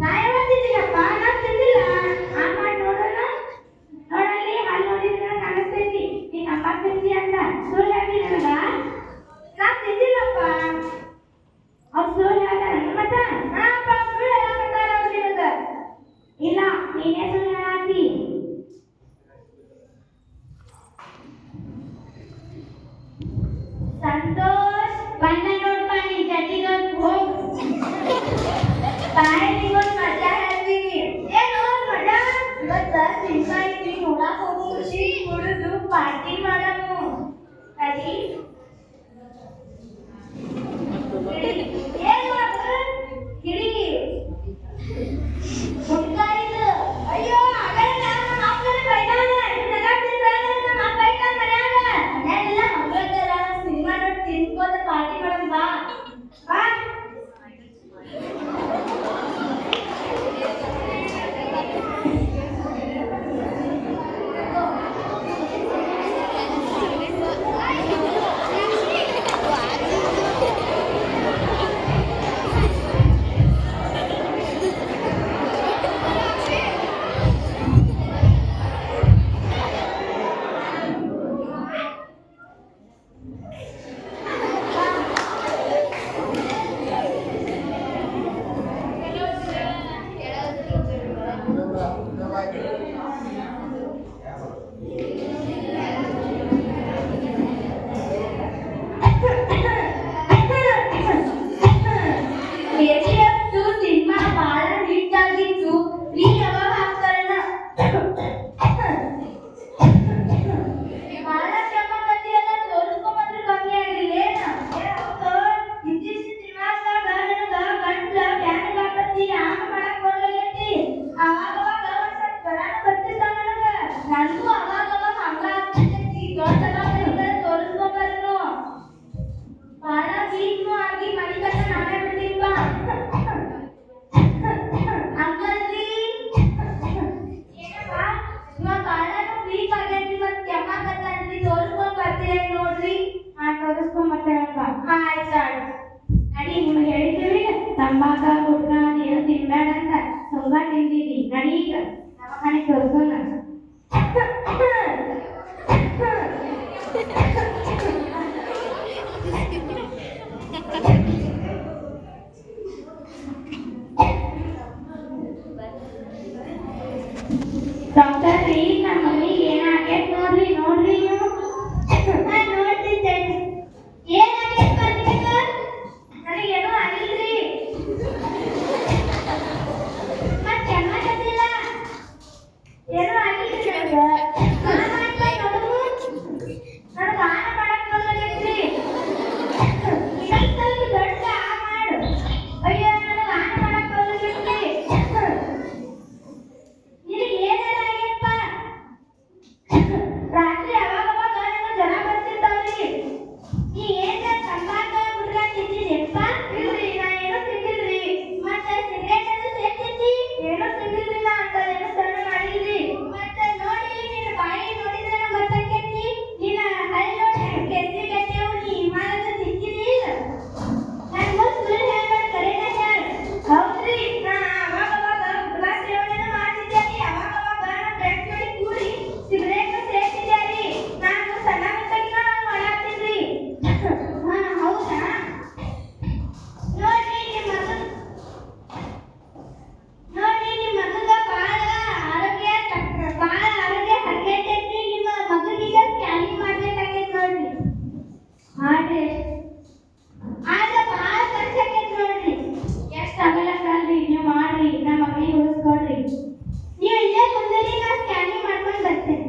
ನಾ ಯಾವಾಗ ತಿಂದಿಲ್ಲಪ್ಪ, ನಾ ತಿಂದಿಲ್ಲ. ಆನ್ ಮಾಡಿ ನೋಡೋಣ. ನೋಡಲ್ಲಿ ಅಲ್ಲಿ ನೋಡಿದ್ರೆ ಕಾಣಿಸ್ತೈತಿ ನೀನ್ ಅಪ್ಪ ತಿಂದಿ ಅಂತ. ಸುಳ್ಳು ಹೇಳಿ ನನಗ. ನಾ ತಿಂದಿಲ್ಲಪ್ಪ. ಅವ್ರು ಸುಳ್ಳು ಹೇಳ್ತಾರ ಮತ್ತ? ನಾ ಅಪ್ಪ ಸುಳ್ಳು ಹೇಳಕತ್ತಾರ ಅವ್ರು ನಿನಗ. ಇಲ್ಲ, ನೀನೇ ಸುಳ್ಳು ಹೇಳಾತಿ. ಸಂತೋಷ್ ಬಂದ ನೋಡ್ಪ, ನೀ ಜಟ್ಟಿಗೊಂದು ಹೋಗ್. ಬಾಯಿಗೊಂದು ಮಜಾ ಹೇಳ್ತೀನಿ. ಏನು ಮಜಾ? ಇವತ್ತ ಸಿನಿಮಾ ಐತಿ, ನೋಡಾಕ ಹೋಗುದು, ಕುಡಿದು ಪಾರ್ಟಿ ಮಾಡಮು. ಸರಿ? ಏನ್ ಮಾಡು? ಕಿಡಿ ಮುಟ್ಟಾಯಿದು. ಅಯ್ಯೋ ಆಗಲ್ಲ, ನಮ್ಮ ಅಪ್ಪನ ಬೈದಾನ. ಇದೆಲ್ಲ ತಿಂದ್ರೆ ನಮ್ಮ ಅಪ್ಪ ಬೈತಾನ ಮನ್ಯಾಗ. ಮನ್ಯಾಗೆಲ್ಲ ಮಕ್ಕಳದಲ್ಲ, ಸಿನಿಮಾ ನೋಡಿ ತಿನ್ಕೋತ ಪಾರ್ಟಿ ಮಾಡಮ್ ಬಾ. ಬಾ. ತಂಬಾಕ ಗುಟ್ಕ ನೀನು ತಿನ್ಬೇಡ ಅಂತ ತುಂಬ ತಿಂದಿದ್ದಿ. ನಡಿ ಈಗ ದವಾಖಾನೆ ತೋರ್ಸೋಣ. ಡಾಕ್ಟರ್ ರೀ, ನಮ್ಮ ಮಮ್ಮಿಗೆ ಏನಾಗೈತೆ ನೋಡ್ರಿ. ನೋಡ್ರಿ ನೀವು. ನಾನು ನೋಡ್ತಿದ್ದೇನೆ. ಏನಾಗೈತೆ ನಿಮಗೆ? ನನಗೇನೂ ಆಗಿಲ್ರಿ. ಮತ್ತೆ ಚೆನ್ನಾಗತ್ತಿಲ್ಲ. ಏನೂ ಆಗಿಲ್ರಿ ನನಗೆ. ನೋಡು, ನನಗೆ ಆನ ಮಾಡಕ್ ಬರಲಾಗೈತ್ರಿ. ಇದೊಂದು ದೊಡ್ಡ ಆ ಮಾಡು. ಅಯ್ಯೋ, ನನಗೆ ಆನ ಮಾಡಕ್ ಬರಲಾಗೈತ್ರಿ. ನಿನಗೆ ಏನಾರ ಆಗೈತಪ್ಪ? ರಾತ್ರಿ ಅವಾಗ ನನಗೆ ಜ್ವರ ಬರ್ತಿರ್ತಾವ್ರಿ. ನೀ ಏನ ತಂಬಾಕ ಗುಟ್ಕ ತಿಂದಿದ್ಯಪ್ಪ? ಇಲ್ರಿ, ನಾ ಏನೂ ತಿಂದಿಲ್ರಿ. ಮತ್ತೆ ಸಿಗರೇಟ್ ಅದು ಸೇರ್ತಿದ್ದಿ? ಏನೂ ತಿಂದಿಲ್ರಿ. ನಾ ಅಂತದೇನು ಸಣ್ಣ ಮಾಡಿಲ್ರಿ. ಮತ್ತೆ ನೋಡಿ, ನಿನ್ನ ಬಾಯಿ ನೋಡಿದ್ರೆ ಗೊತ್ತಾಕೈತಿ. ನಿನ್ನ ಹಲ್ಲು ನೋಡಿ ಕೆತ್ತಿ ಕೆತ್ತೇವು. ನೀ ಹಿಮಾಲಯದ ತಿಂದಿದಿ ಇಲ್ಲ? ನನ್ನ ಮುಂದೆ ಸುಳ್ಳು ಹೇಳ್ಬೇಡ, ಕರೆನ ಹೇಳು. ಹೌದ್ರಿ, ನಾ ಅವಾಗ ಗುಟ್ಕಾ ಸೇವನೆ ಮಾಡ್ತಿದ್ದೆ ರೀ. ಅವಾಗ ನಮ್ಮ ಫ್ರೆಂಡ್ಸ್ ಜೋಡಿ ಕೂಡಿ ಸಿಗರೇಟ್ ಸೇರ್ತಿದ್ದೆ ರೀ. ನಾನು ಸಣ್ಣವಿದ್ದಾಗಿನ ಮಾಡಾಕ್ತಿದ್ರಿ. ಹಾ, ಹೌದಾ? ನೋಡ್ರಿ ನಿಮ್ಮ ಮಗಗ ಭಾಳ ಆರೋಗ್ಯ ಹರ್ಕೈತೈತಿ. ನಿಮ್ಮ ಮಗನಿಗೆ ಸ್ಕ್ಯಾನಿಂಗ್ ಮಾಡ್ಬೇಕಾಗೈತಿ ನೋಡ್ರಿ. ಮಾಡ್ರಿ. ಆದ್ರೆ ಭಾಳ ಖರ್ಚಾಗೈತಿ ನೋಡ್ರಿ. ಎಷ್ಟು ಆಗಲ್ಲಕ್ಕಲ್ರಿ, ನೀವು ಮಾಡ್ರಿ. ನಮ್ಮ ಮಗನಿಗೆ ಉಳಿಸ್ಕೊಡ್ರಿ. ನೀವು ಇಲ್ಲೇ ಕುಂದ್ರಿ, ನಾ ಸ್ಕ್ಯಾನಿಂಗ್ ಮಾಡ್ಕೊಂಡು ಬರ್ತೇನೆ.